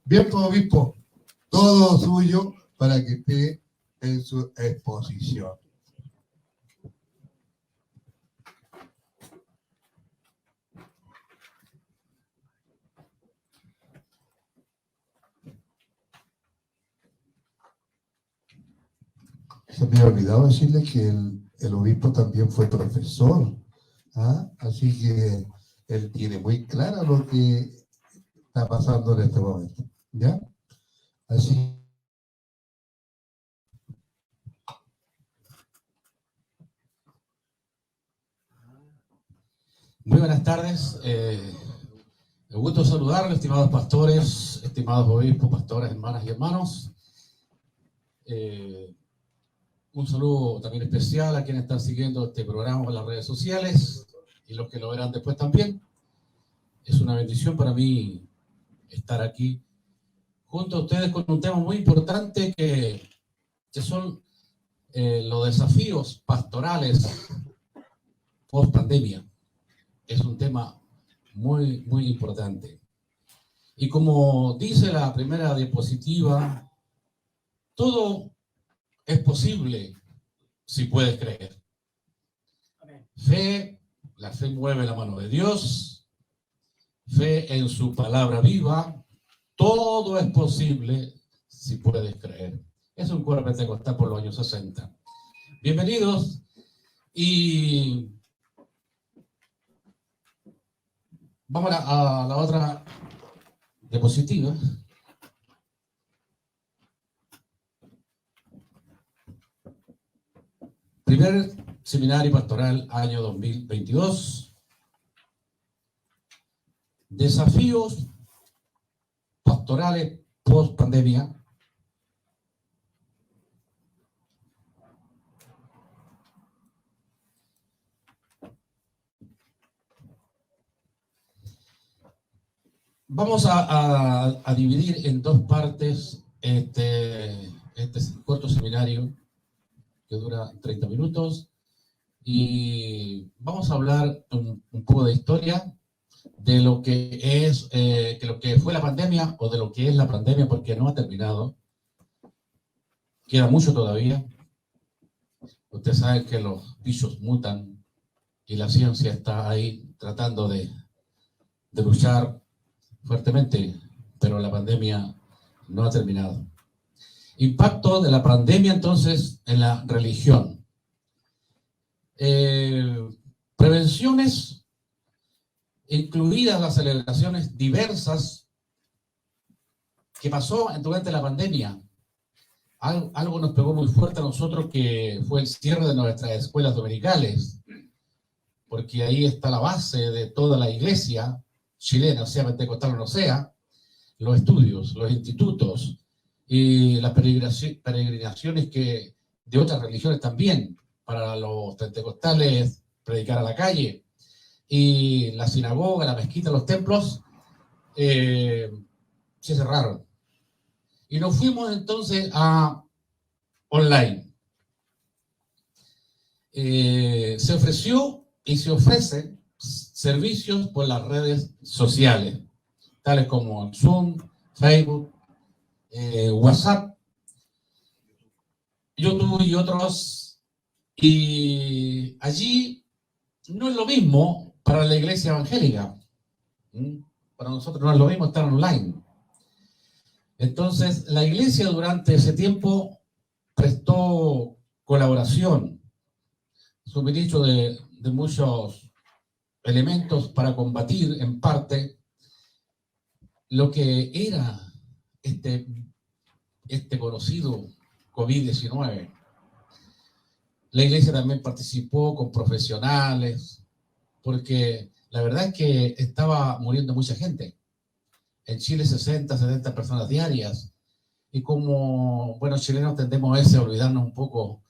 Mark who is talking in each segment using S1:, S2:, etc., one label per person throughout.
S1: Bien, pues, obispo, todo suyo para que esté en su exposición. Se me ha olvidado decirle que el obispo también fue profesor, ¿ah? Así que él tiene muy claro lo que está pasando en este momento, ¿ya? Así.
S2: Muy buenas tardes. Me gusto saludarles, estimados pastores, estimados obispos, pastores, hermanas y hermanos. Un saludo también especial a quienes están siguiendo este programa en las redes sociales y los que lo verán después también. Es una bendición para mí estar aquí junto a ustedes con un tema muy importante que son los desafíos pastorales post pandemia. Es un tema muy, muy importante. Y como dice la primera diapositiva, todo es posible si puedes creer. Fe, la fe mueve la mano de Dios, fe en su palabra viva, todo es posible si puedes creer. Es un coro pentecostal por los años 60. Bienvenidos y vamos a la otra diapositiva. Primer seminario pastoral, año 2022. Desafíos pastorales post pandemia. Vamos a dividir en dos partes este corto seminario que dura 30 minutos y vamos a hablar un poco de historia de lo que es que lo que fue la pandemia o de lo que es la pandemia, porque no ha terminado, queda mucho todavía. Ustedes saben que los bichos mutan y la ciencia está ahí tratando de luchar fuertemente, pero la pandemia no ha terminado. Impacto de la pandemia entonces en la religión. Prevenciones, incluidas las celebraciones diversas que pasó durante la pandemia. Algo nos pegó muy fuerte a nosotros, que fue el cierre de nuestras escuelas dominicales, porque ahí está la base de toda la iglesia chilena, sea pentecostal o no sea, los estudios, los institutos y las peregrinaciones que de otras religiones también, para los pentecostales predicar a la calle, y la sinagoga, la mezquita, los templos se cerraron. Y nos fuimos entonces a online. Se ofreció y se ofrecen servicios por las redes sociales, tales como Zoom, Facebook, WhatsApp, YouTube y otros. Y allí no es lo mismo para la iglesia evangélica. Para nosotros no es lo mismo estar online. Entonces, la iglesia durante ese tiempo prestó colaboración, suministro de muchos elementos para combatir en parte lo que era este conocido COVID-19. La iglesia también participó con profesionales, porque la verdad es que estaba muriendo mucha gente. En Chile 60, 70 personas diarias. Y como buenos chilenos tendemos a olvidarnos un poco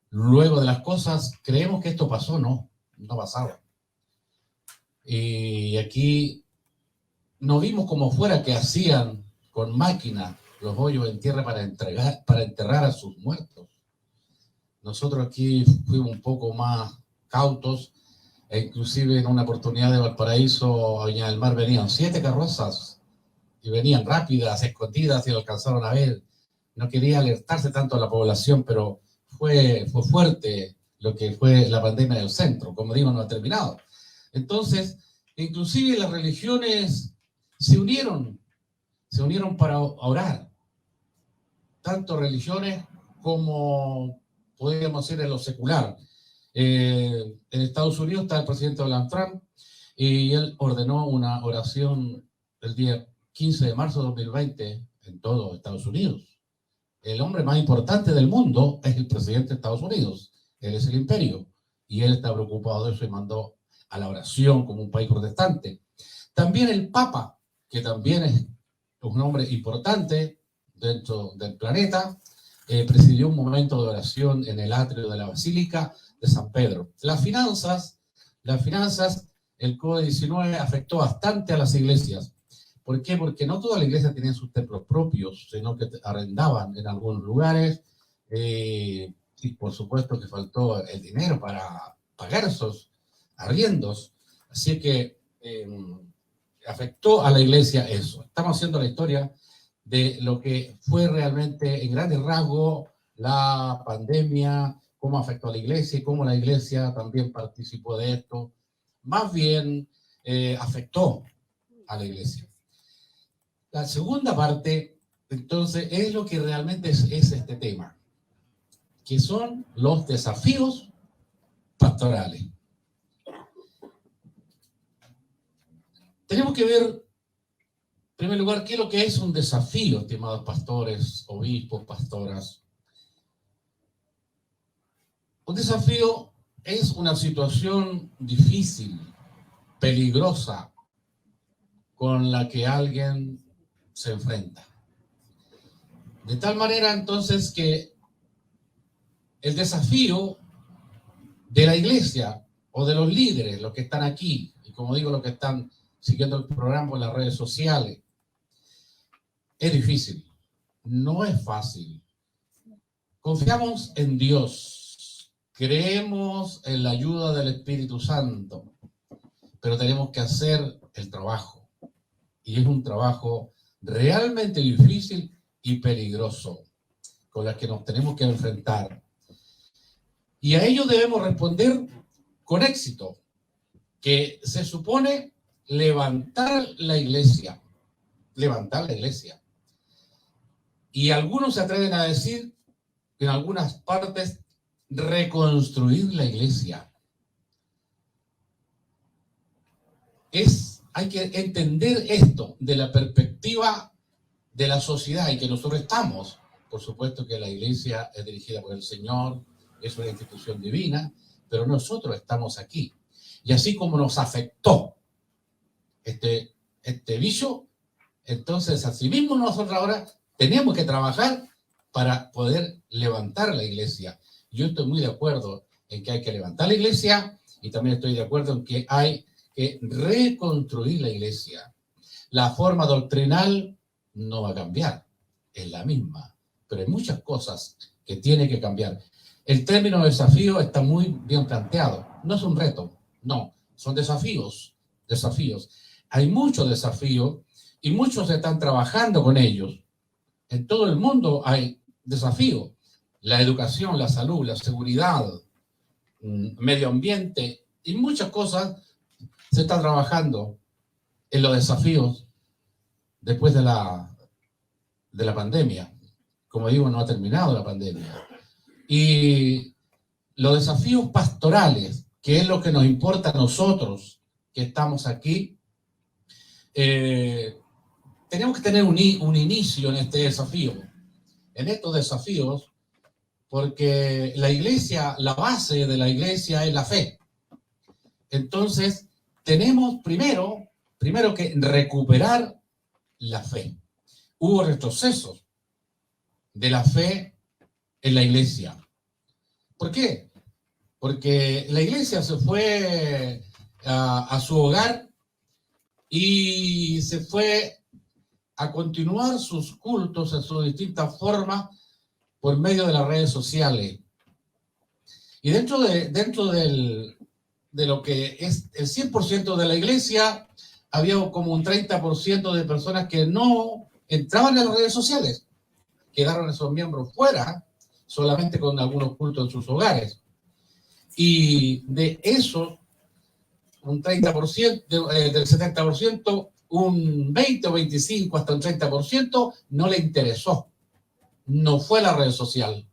S2: luego de las cosas, creemos que esto pasó. No pasaba. Y aquí no vimos como fuera que hacían con máquina los hoyos en tierra para enterrar a sus muertos. Nosotros aquí fuimos un poco más cautos, e inclusive en una oportunidad de Valparaíso a Viña del Mar venían 7 carrozas y venían rápidas, escondidas y lo alcanzaron a ver. No quería alertarse tanto a la población, pero fue fuerte lo que fue la pandemia del centro. Como digo, no ha terminado. Entonces, inclusive las religiones se unieron para orar. Tanto religiones como, podríamos decir, en lo secular. En Estados Unidos está el presidente Donald Trump y él ordenó una oración el día 15 de marzo de 2020 en todo Estados Unidos. El hombre más importante del mundo es el presidente de Estados Unidos. Él es el imperio y él está preocupado de eso y mandó a la oración como un país protestante. También el Papa, que también es un hombre importante dentro del planeta, presidió un momento de oración en el atrio de la Basílica de San Pedro. Las finanzas, el COVID-19 afectó bastante a las iglesias. ¿Por qué? Porque no toda la iglesia tenía sus templos propios, sino que arrendaban en algunos lugares, y por supuesto que faltó el dinero para pagar esos arriendos. Así que afectó a la iglesia eso. Estamos haciendo la historia de lo que fue realmente en grandes rasgos la pandemia, cómo afectó a la iglesia y cómo la iglesia también participó de esto. Más bien afectó a la iglesia. La segunda parte, entonces, es lo que realmente es este tema, que son los desafíos pastorales. Tenemos que ver, en primer lugar, qué es lo que es un desafío, estimados pastores, obispos, pastoras. Un desafío es una situación difícil, peligrosa, con la que alguien se enfrenta. De tal manera, entonces, que el desafío de la iglesia o de los líderes, los que están aquí, y como digo, los que están siguiendo el programa en las redes sociales, es difícil, no es fácil. Confiamos en Dios, creemos en la ayuda del Espíritu Santo, pero tenemos que hacer el trabajo. Y es un trabajo realmente difícil y peligroso, con el que nos tenemos que enfrentar. Y a ello debemos responder con éxito, que se supone levantar la iglesia. Y algunos se atreven a decir, en algunas partes, reconstruir la iglesia. Hay que entender esto de la perspectiva de la sociedad y que nosotros estamos. Por supuesto que la iglesia es dirigida por el Señor, es una institución divina, pero nosotros estamos aquí. Y así como nos afectó este bicho, entonces así mismo nosotros ahora tenemos que trabajar para poder levantar la iglesia. Yo estoy muy de acuerdo en que hay que levantar la iglesia y también estoy de acuerdo en que hay que reconstruir la iglesia. La forma doctrinal no va a cambiar, es la misma, pero hay muchas cosas que tienen que cambiar. El término desafío está muy bien planteado, no es un reto, no, son desafíos. Hay muchos desafíos y muchos están trabajando con ellos. En todo el mundo hay desafíos, la educación, la salud, la seguridad, medio ambiente y muchas cosas se están trabajando en los desafíos después de la pandemia. Como digo, no ha terminado la pandemia. Y los desafíos pastorales, que es lo que nos importa a nosotros que estamos aquí, tenemos que tener un inicio en este desafío, en estos desafíos, porque la iglesia, la base de la iglesia es la fe. Entonces, tenemos primero que recuperar la fe. Hubo retrocesos de la fe en la iglesia. ¿Por qué? Porque la iglesia se fue a su hogar y se fue a continuar sus cultos en sus distintas formas por medio de las redes sociales. Y dentro de lo que es el 100% de la iglesia, había como un 30% de personas que no entraban a las redes sociales. Quedaron esos miembros fuera, solamente con algunos cultos en sus hogares. Y de eso, un 30%, del 70%, un 20 o 25, hasta un 30% no le interesó. No fue la red social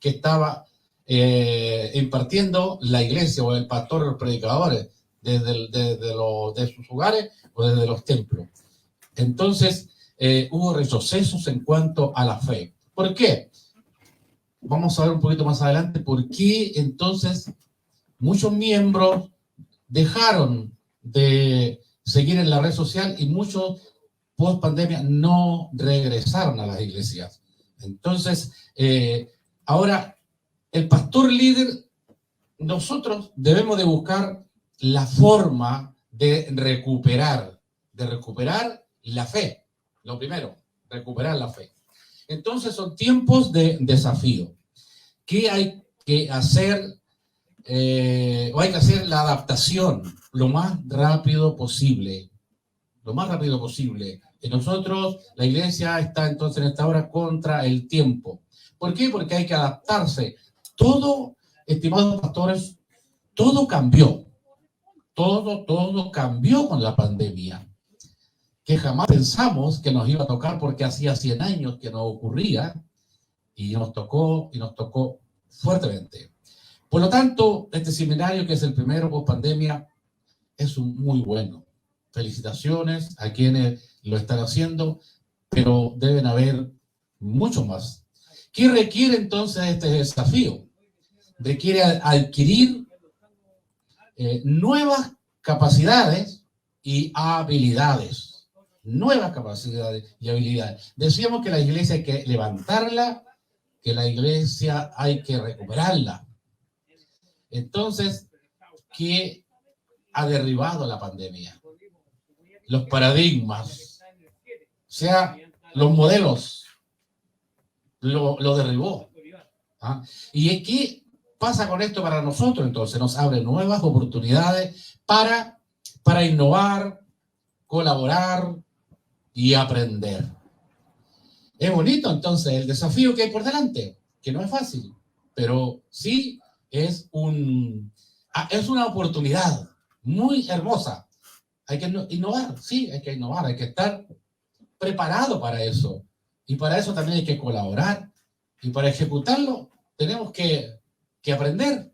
S2: que estaba impartiendo la iglesia o el pastor o los predicadores de sus hogares o desde los templos. Entonces, hubo retrocesos en cuanto a la fe. ¿Por qué? Vamos a ver un poquito más adelante por qué entonces muchos miembros dejaron de seguir en la red social y muchos post pandemia no regresaron a las iglesias. Entonces, ahora el pastor líder, nosotros debemos de buscar la forma de recuperar la fe. Lo primero, recuperar la fe. Entonces son tiempos de desafío. ¿Qué hay que hacer? O hay que hacer la adaptación lo más rápido posible. Lo más rápido posible. Y nosotros, la iglesia está entonces en esta hora contra el tiempo. ¿Por qué? Porque hay que adaptarse. Todo, estimados pastores, todo cambió. Todo cambió con la pandemia. Que jamás pensamos que nos iba a tocar porque hacía 100 años que no ocurría y nos tocó fuertemente. Por lo tanto, este seminario, que es el primero post pandemia, es muy bueno. Felicitaciones a quienes lo están haciendo, pero deben haber mucho más. ¿Qué requiere entonces este desafío? Requiere adquirir nuevas capacidades y habilidades. Nuevas capacidades y habilidades. Decíamos que la iglesia hay que levantarla, que la iglesia hay que recuperarla. Entonces, ¿qué ha derribado la pandemia? Los paradigmas, o sea, los modelos, lo derribó. ¿Ah? ¿Y qué pasa con esto para nosotros? Entonces, nos abre nuevas oportunidades para innovar, colaborar y aprender. Es bonito, entonces, el desafío que hay por delante, que no es fácil, pero sí es una oportunidad muy hermosa. Hay que innovar, sí, hay que innovar, hay que estar preparado para eso. Y para eso también hay que colaborar. Y para ejecutarlo tenemos que aprender.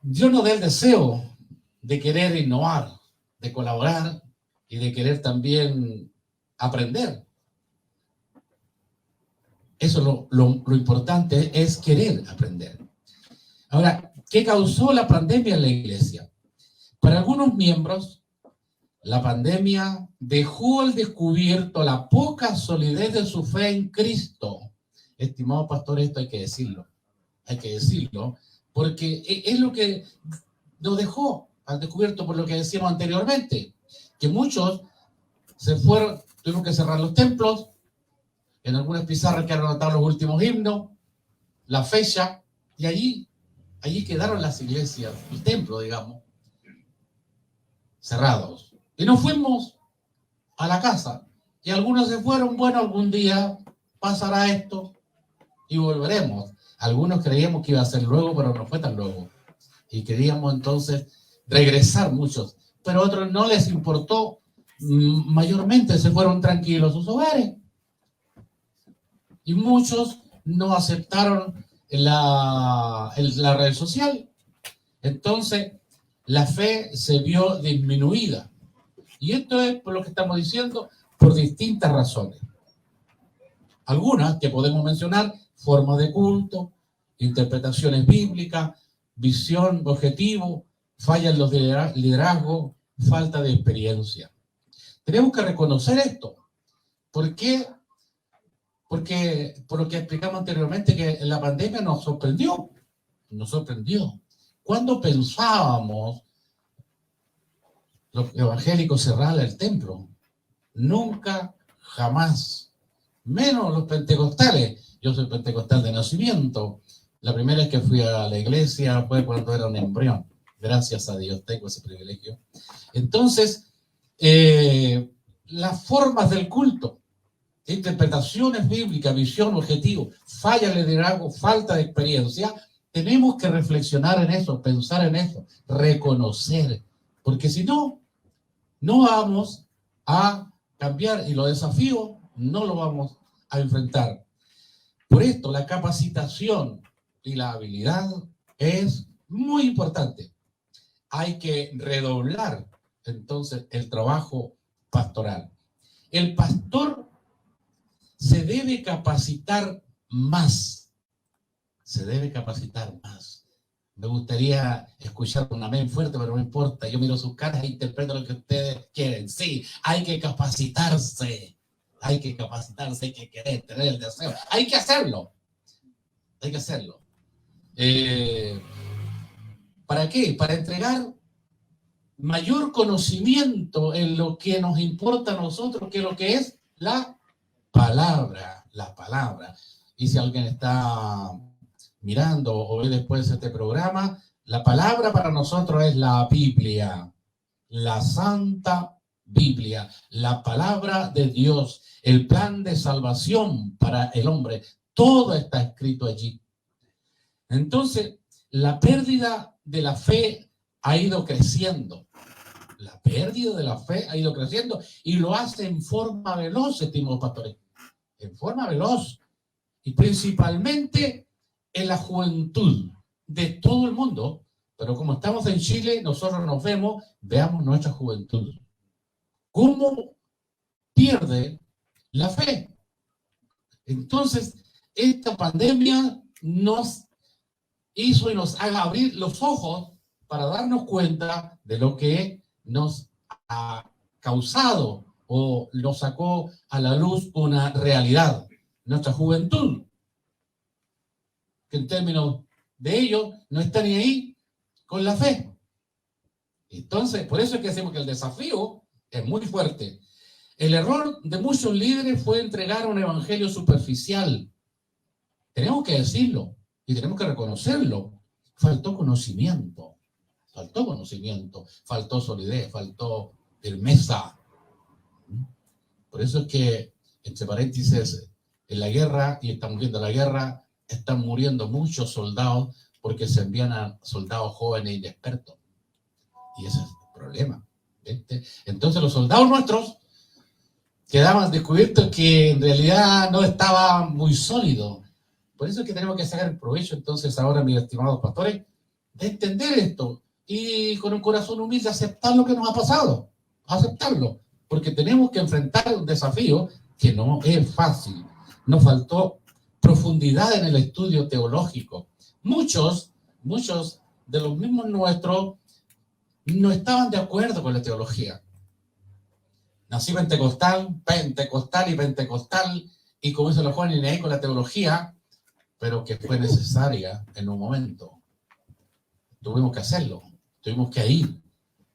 S2: Yo no doy el deseo de querer innovar, de colaborar y de querer también aprender. Eso lo importante es querer aprender. Ahora, ¿qué causó la pandemia en la iglesia? Para algunos miembros, la pandemia dejó al descubierto la poca solidez de su fe en Cristo. Estimado pastor, esto hay que decirlo, porque es lo que nos dejó al descubierto por lo que decíamos anteriormente, que muchos se fueron, tuvieron que cerrar los templos, en algunas pizarras quedaron anotados los últimos himnos, la fecha, y allí quedaron las iglesias, el templo, digamos, cerrados. Y nos fuimos a la casa. Y algunos se fueron, bueno, algún día pasará esto y volveremos. Algunos creíamos que iba a ser luego, pero no fue tan luego. Y queríamos entonces regresar muchos. Pero a otros no les importó, mayormente se fueron tranquilos a sus hogares. Y muchos no aceptaron la red social. Entonces, la fe se vio disminuida. Y esto es por lo que estamos diciendo, por distintas razones. Algunas que podemos mencionar: formas de culto, interpretaciones bíblicas, visión, objetivo, fallas en los liderazgos, falta de experiencia. Tenemos que reconocer esto. ¿Por qué? Porque, por lo que explicamos anteriormente, que la pandemia nos sorprendió. ¿Cuándo pensábamos los evangélicos cerrar el templo? Nunca, jamás. Menos los pentecostales. Yo soy pentecostal de nacimiento. La primera vez que fui a la iglesia fue cuando era un embrión. Gracias a Dios tengo ese privilegio. Entonces, las formas del culto, interpretaciones bíblicas, visión, objetivo, falla de liderazgo, falta de experiencia, tenemos que reflexionar en eso, pensar en eso, reconocer, porque si no, no vamos a cambiar y los desafíos no los vamos a enfrentar. Por esto, la capacitación y la habilidad es muy importante. Hay que redoblar entonces el trabajo pastoral. El pastor se debe capacitar más. Se debe capacitar más. Me gustaría escuchar un amén fuerte, pero no importa. Yo miro sus caras e interpreto lo que ustedes quieren. Sí, hay que capacitarse. Hay que capacitarse, hay que querer, tener el deseo. Hay que hacerlo. Hay que hacerlo. ¿Para qué? Para entregar mayor conocimiento en lo que nos importa a nosotros, que lo que es la palabra. La palabra. Y si alguien está mirando o ve después este programa, la palabra para nosotros es la Biblia, la Santa Biblia, la palabra de Dios, el plan de salvación para el hombre. Todo está escrito allí. Entonces, la pérdida de la fe ha ido creciendo. La pérdida de la fe ha ido creciendo y lo hace en forma veloz, estimados pastores. En forma veloz. Y principalmente en la juventud de todo el mundo. Pero como estamos en Chile, nosotros nos veamos nuestra juventud. ¿Cómo pierde la fe? Entonces, esta pandemia nos hizo y nos haga abrir los ojos para darnos cuenta de lo que nos ha causado o nos sacó a la luz una realidad. Nuestra juventud, que en términos de ellos no está ni ahí con la fe. Entonces, por eso es que decimos que el desafío es muy fuerte. El error de muchos líderes fue entregar un evangelio superficial. Tenemos que decirlo y tenemos que reconocerlo. Faltó conocimiento, faltó solidez, faltó firmeza. Por eso es que, entre paréntesis, en la guerra, y estamos viendo la guerra, están muriendo muchos soldados porque se envían a soldados jóvenes e inexpertos. Y ese es el problema. ¿Viste? Entonces los soldados nuestros quedaban descubiertos que en realidad no estaba muy sólido. Por eso es que tenemos que sacar el provecho entonces ahora, mis estimados pastores, de entender esto y con un corazón humilde aceptar lo que nos ha pasado. Aceptarlo. Porque tenemos que enfrentar un desafío que no es fácil. Nos faltó profundidad en el estudio teológico. Muchos de los mismos nuestros no estaban de acuerdo con la teología. Nací pentecostal, y como dice los jóvenes, ni ahí con la teología, pero que fue necesaria en un momento. Tuvimos que hacerlo, tuvimos que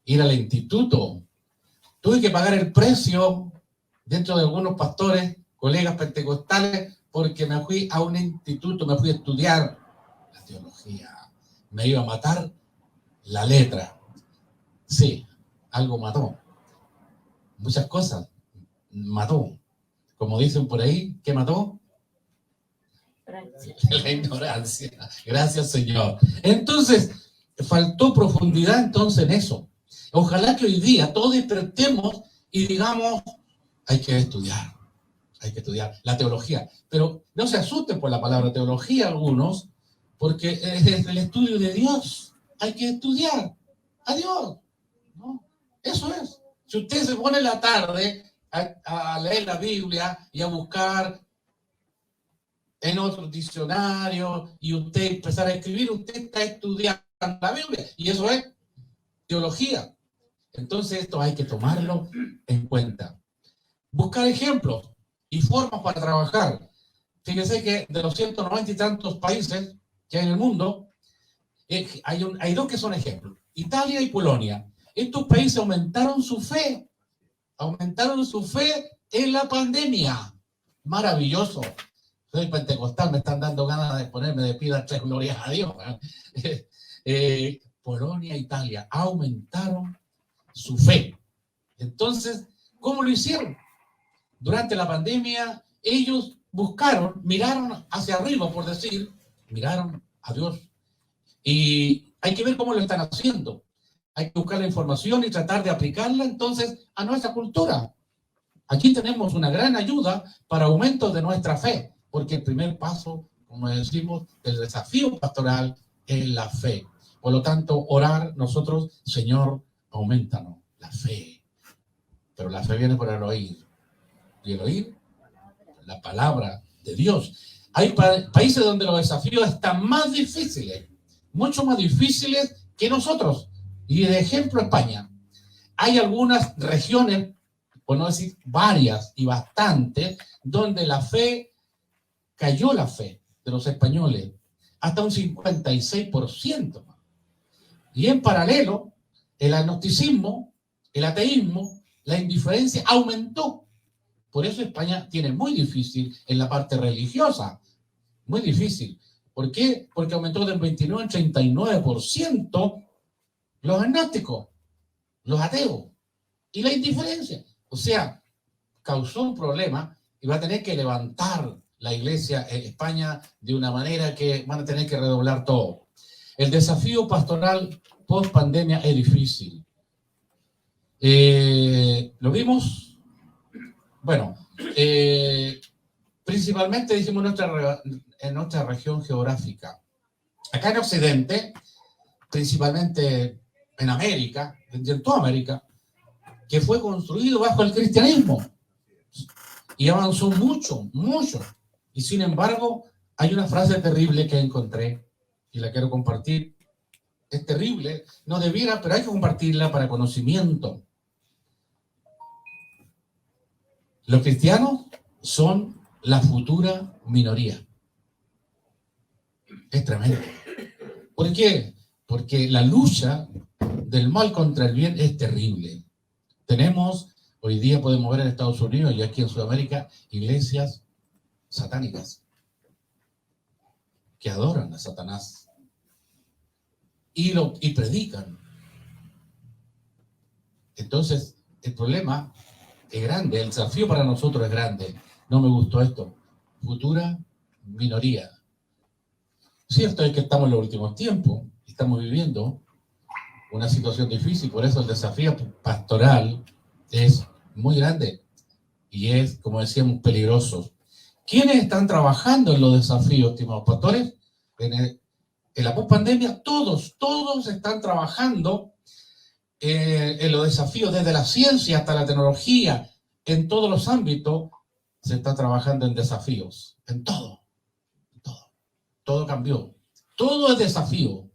S2: ir al instituto. Tuve que pagar el precio dentro de algunos pastores, colegas pentecostales, porque me fui a un instituto, me fui a estudiar la teología. Me iba a matar la letra. Sí, algo mató. Muchas cosas mató. Como dicen por ahí, ¿qué mató? La ignorancia. Gracias, Señor. Entonces, faltó profundidad entonces en eso. Ojalá que hoy día todos despertemos y digamos, hay que estudiar la teología. Pero no se asusten por la palabra teología algunos, porque es el estudio de Dios. Hay que estudiar a Dios, ¿no? Eso es. Si usted se pone en la tarde a leer la Biblia y a buscar en otros diccionarios y usted empezar a escribir, usted está estudiando la Biblia. Y eso es teología. Entonces esto hay que tomarlo en cuenta. Buscar ejemplos y formas para trabajar. Fíjense que de los 190 y tantos países que hay en el mundo, hay dos que son ejemplos, Italia y Polonia. Estos países aumentaron su fe en la pandemia. Maravilloso. Soy pentecostal, me están dando ganas de ponerme de pie a dar 3 glorias a Dios. Polonia, Italia, aumentaron su fe. Entonces, ¿cómo lo hicieron? Durante la pandemia, ellos buscaron, miraron hacia arriba, por decir, miraron a Dios. Y hay que ver cómo lo están haciendo. Hay que buscar la información y tratar de aplicarla entonces a nuestra cultura. Aquí tenemos una gran ayuda para aumento de nuestra fe, porque el primer paso, como decimos, del desafío pastoral es la fe. Por lo tanto, orar nosotros, Señor, aumentanos la fe. Pero la fe viene por el oír. Y el oír, la palabra de Dios. Hay países donde los desafíos están más difíciles, mucho más difíciles que nosotros. Y de ejemplo, España. Hay algunas regiones, por no decir varias y bastantes, donde la fe, cayó la fe de los españoles hasta un 56%. Y en paralelo, el agnosticismo, el ateísmo, la indiferencia aumentó. Por eso España tiene muy difícil en la parte religiosa. Muy difícil. ¿Por qué? Porque aumentó del 29 al 39% los agnósticos, los ateos y la indiferencia. O sea, causó un problema y va a tener que levantar la iglesia en España de una manera que van a tener que redoblar todo. El desafío pastoral post pandemia es difícil. ¿Lo vimos? Bueno, principalmente dijimos en nuestra región geográfica. Acá en Occidente, principalmente en América, en toda América, que fue construido bajo el cristianismo y avanzó mucho, mucho. Y sin embargo, hay una frase terrible que encontré y la quiero compartir. Es terrible, no debiera, pero hay que compartirla para conocimiento. Los cristianos son la futura minoría. Es tremendo. ¿Por qué? Porque la lucha del mal contra el bien es terrible. Tenemos, hoy día podemos ver en Estados Unidos y aquí en Sudamérica, iglesias satánicas que adoran a Satanás y predican. Entonces, el problema es grande, el desafío para nosotros es grande. No me gustó esto. Futura minoría. Cierto es que estamos en los últimos tiempos, estamos viviendo una situación difícil, por eso el desafío pastoral es muy grande y es, como decíamos, peligroso. ¿Quiénes están trabajando en los desafíos, estimados pastores? En la pospandemia, todos están trabajando en los desafíos, desde la ciencia hasta la tecnología, en todos los ámbitos, se está trabajando en desafíos, en todo. Todo cambió. Todo es desafío.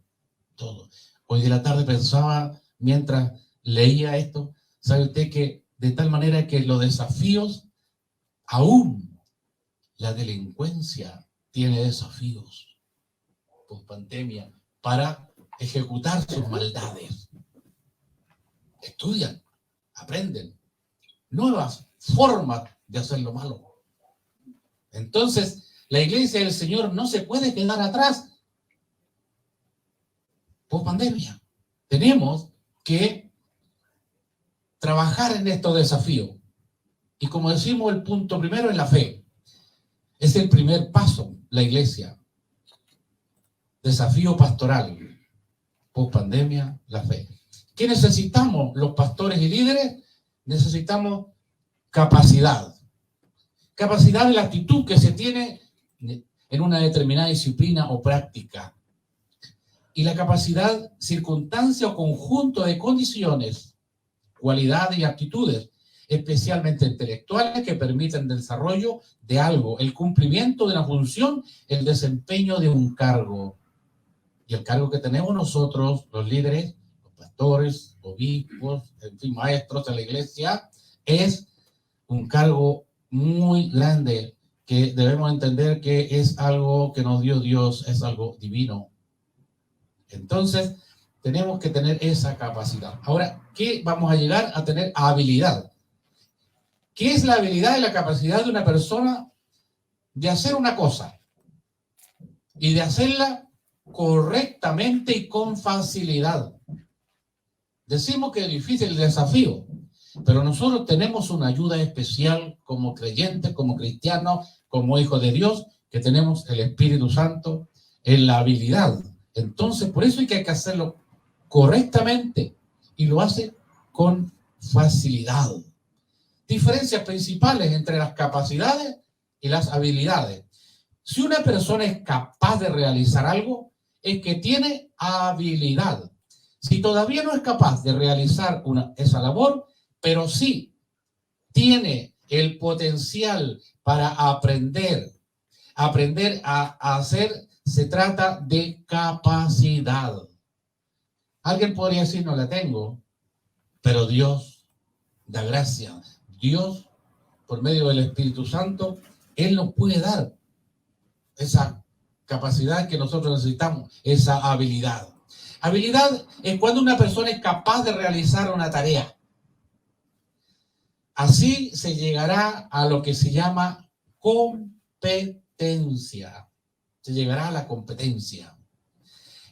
S2: Todo. Hoy de la tarde pensaba, mientras leía esto, ¿sabe usted que de tal manera que los desafíos, aún la delincuencia tiene desafíos post pandemia para ejecutar sus maldades? Estudian, aprenden nuevas formas de hacer lo malo. Entonces, la iglesia del Señor no se puede quedar atrás post pandemia. Tenemos que trabajar en estos desafíos. Y como decimos, el punto primero es la fe. Es el primer paso, la iglesia. Desafío pastoral. Post pandemia, la fe. ¿Qué necesitamos los pastores y líderes? Necesitamos capacidad. Capacidad de la actitud que se tiene en una determinada disciplina o práctica. Y la capacidad, circunstancia o conjunto de condiciones, cualidades y aptitudes, especialmente intelectuales, que permiten el desarrollo de algo, el cumplimiento de una función, el desempeño de un cargo. Y el cargo que tenemos nosotros, los líderes, los pastores, obispos, en fin, maestros de la iglesia, es un cargo muy grande, que debemos entender que es algo que nos dio Dios, es algo divino. Entonces, tenemos que tener esa capacidad. Ahora, ¿qué vamos a llegar a tener? Habilidad. ¿Qué es la habilidad y la capacidad de una persona de hacer una cosa y de hacerla correctamente y con facilidad. Decimos que es difícil el desafío, pero nosotros tenemos una ayuda especial como creyentes, como cristianos, como hijos de Dios, que tenemos el Espíritu Santo en la habilidad. Entonces, por eso hay que hacerlo correctamente y lo hace con facilidad. Diferencias principales entre las capacidades y las habilidades. Si una persona es capaz de realizar algo, es que tiene habilidad. Si todavía no es capaz de realizar esa labor, pero sí tiene el potencial para aprender a hacer, se trata de capacidad. Alguien podría decir, no la tengo, pero Dios da gracia. Dios, por medio del Espíritu Santo, Él nos puede dar esa capacidad que nosotros necesitamos, esa habilidad. Habilidad es cuando una persona es capaz de realizar una tarea. Así se llegará a lo que se llama competencia. Se llegará a la competencia.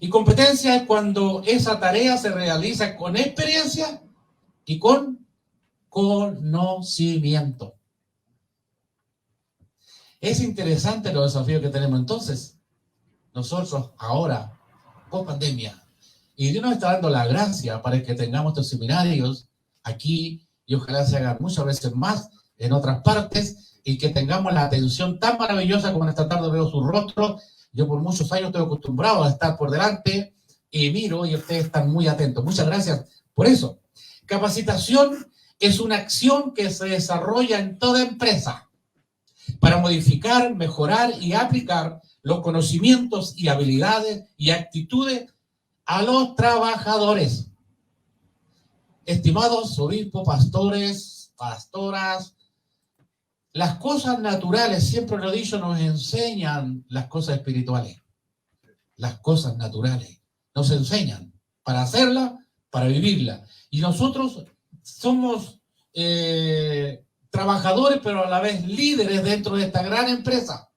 S2: Y competencia es cuando esa tarea se realiza con experiencia y con conocimiento. Es interesante los desafíos que tenemos entonces. Nosotros ahora, post pandemia, y Dios nos está dando la gracia para que tengamos estos seminarios aquí y ojalá se hagan muchas veces más en otras partes y que tengamos la atención tan maravillosa como en esta tarde veo su rostro. Yo por muchos años estoy acostumbrado a estar por delante y miro y ustedes están muy atentos. Muchas gracias por eso. Capacitación es una acción que se desarrolla en toda empresa para modificar, mejorar y aplicar los conocimientos y habilidades y actitudes a los trabajadores. Estimados obispos, pastores, pastoras, las cosas naturales, siempre lo he dicho, nos enseñan las cosas espirituales. Las cosas naturales nos enseñan para hacerlas, para vivirlas. Y nosotros somos trabajadores, pero a la vez líderes dentro de esta gran empresa,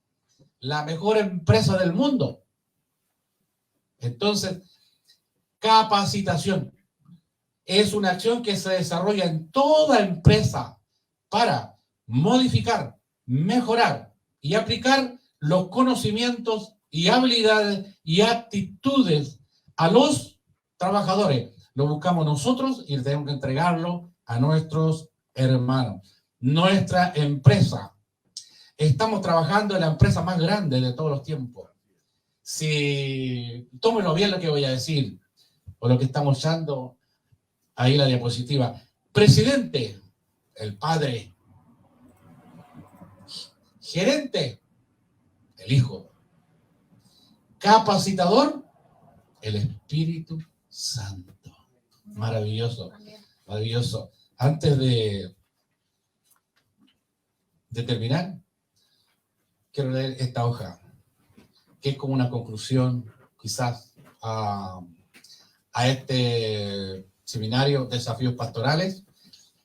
S2: la mejor empresa del mundo. Entonces, capacitación es una acción que se desarrolla en toda empresa para modificar, mejorar y aplicar los conocimientos y habilidades y actitudes a los trabajadores. Lo buscamos nosotros y tenemos que entregarlo a nuestros hermanos. Nuestra empresa. Estamos trabajando en la empresa más grande de todos los tiempos. Si tómenlo bien lo que voy a decir, o lo que estamos echando ahí la diapositiva. Presidente, el Padre. Gerente, el Hijo. Capacitador, el Espíritu Santo. Maravilloso, maravilloso. Antes de terminar, quiero leer esta hoja, que es como una conclusión, quizás, a este seminario, Desafíos Pastorales.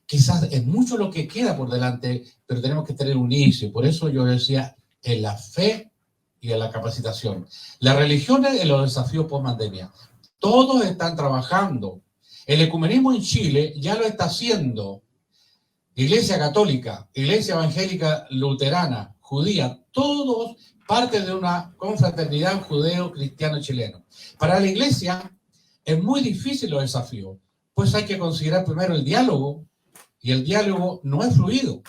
S2: Quizás es mucho lo que queda por delante, pero tenemos que tener un inicio. Por eso yo decía, en la fe y en la capacitación. Las religiones en los desafíos post-pandemia. Todos están trabajando. El ecumenismo en Chile ya lo está haciendo. Iglesia católica, Iglesia evangélica luterana, judía, todos parte de una confraternidad judeo-cristiano-chileno. Para la Iglesia es muy difícil los desafíos, pues hay que considerar primero el diálogo, y el diálogo no es fluido,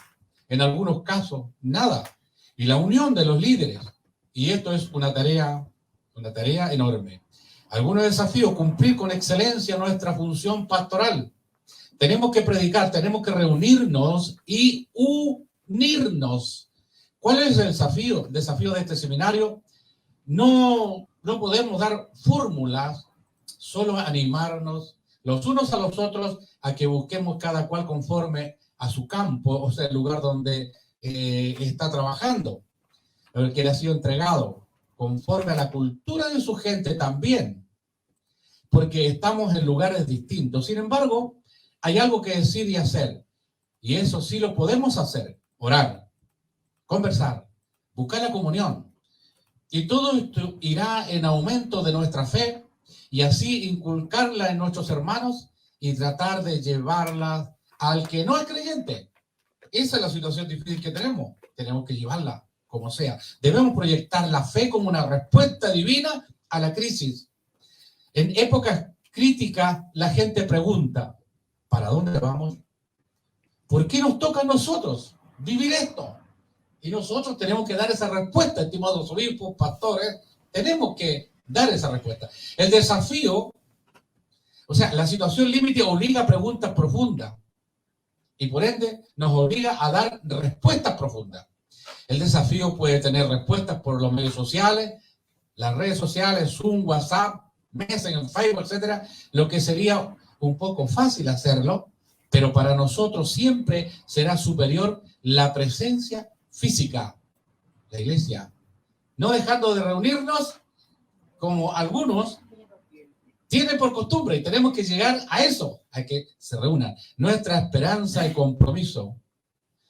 S2: en algunos casos nada, y la unión de los líderes, y esto es una tarea enorme. Algunos desafíos, cumplir con excelencia nuestra función pastoral. Tenemos que predicar, tenemos que reunirnos y unirnos. ¿Cuál es el desafío? El desafío de este seminario. No podemos dar fórmulas, solo animarnos los unos a los otros a que busquemos cada cual conforme a su campo, o sea, el lugar donde está trabajando, el que le ha sido entregado, conforme a la cultura de su gente también, porque estamos en lugares distintos. Sin embargo, hay algo que decir y hacer, y eso sí lo podemos hacer: orar, conversar, buscar la comunión, Y todo esto irá en aumento de nuestra fe y así inculcarla en nuestros hermanos y tratar de llevarla al que no es creyente. Esa es la situación difícil que tenemos. Tenemos que llevarla como sea. Debemos proyectar la fe como una respuesta divina a la crisis. En épocas críticas, la gente pregunta, ¿para dónde vamos? ¿Por qué nos toca a nosotros vivir esto? Y nosotros tenemos que dar esa respuesta, estimados obispos, pastores, tenemos que dar esa respuesta. El desafío, o sea, la situación límite obliga a preguntas profundas y por ende nos obliga a dar respuestas profundas. El desafío puede tener respuestas por los medios sociales, las redes sociales, Zoom, WhatsApp, Messenger, Facebook, etcétera, lo que sería un poco fácil hacerlo, pero para nosotros siempre será superior la presencia física, la iglesia, no dejando de reunirnos como algunos tienen por costumbre, y tenemos que llegar a eso, a que se reúnan. Nuestra esperanza y compromiso,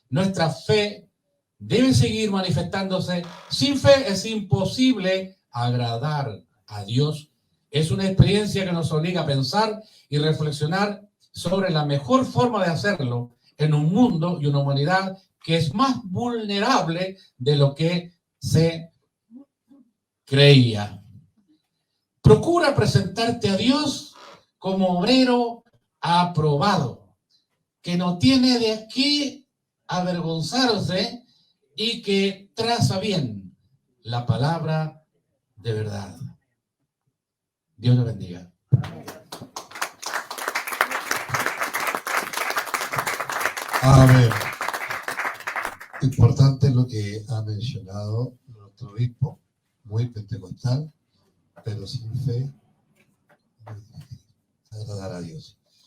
S2: nuestra fe debe seguir manifestándose. Sin fe es imposible agradar a Dios. Es una experiencia que nos obliga a pensar y reflexionar sobre la mejor forma de hacerlo en un mundo y una humanidad que es más vulnerable de lo que se creía. Procura presentarte a Dios como obrero aprobado, que no tiene de qué avergonzarse y que traza bien la palabra de verdad. Dios le bendiga.
S1: Amén. Importante lo que ha mencionado nuestro obispo, muy pentecostal, pero sin fe, agradar a Dios.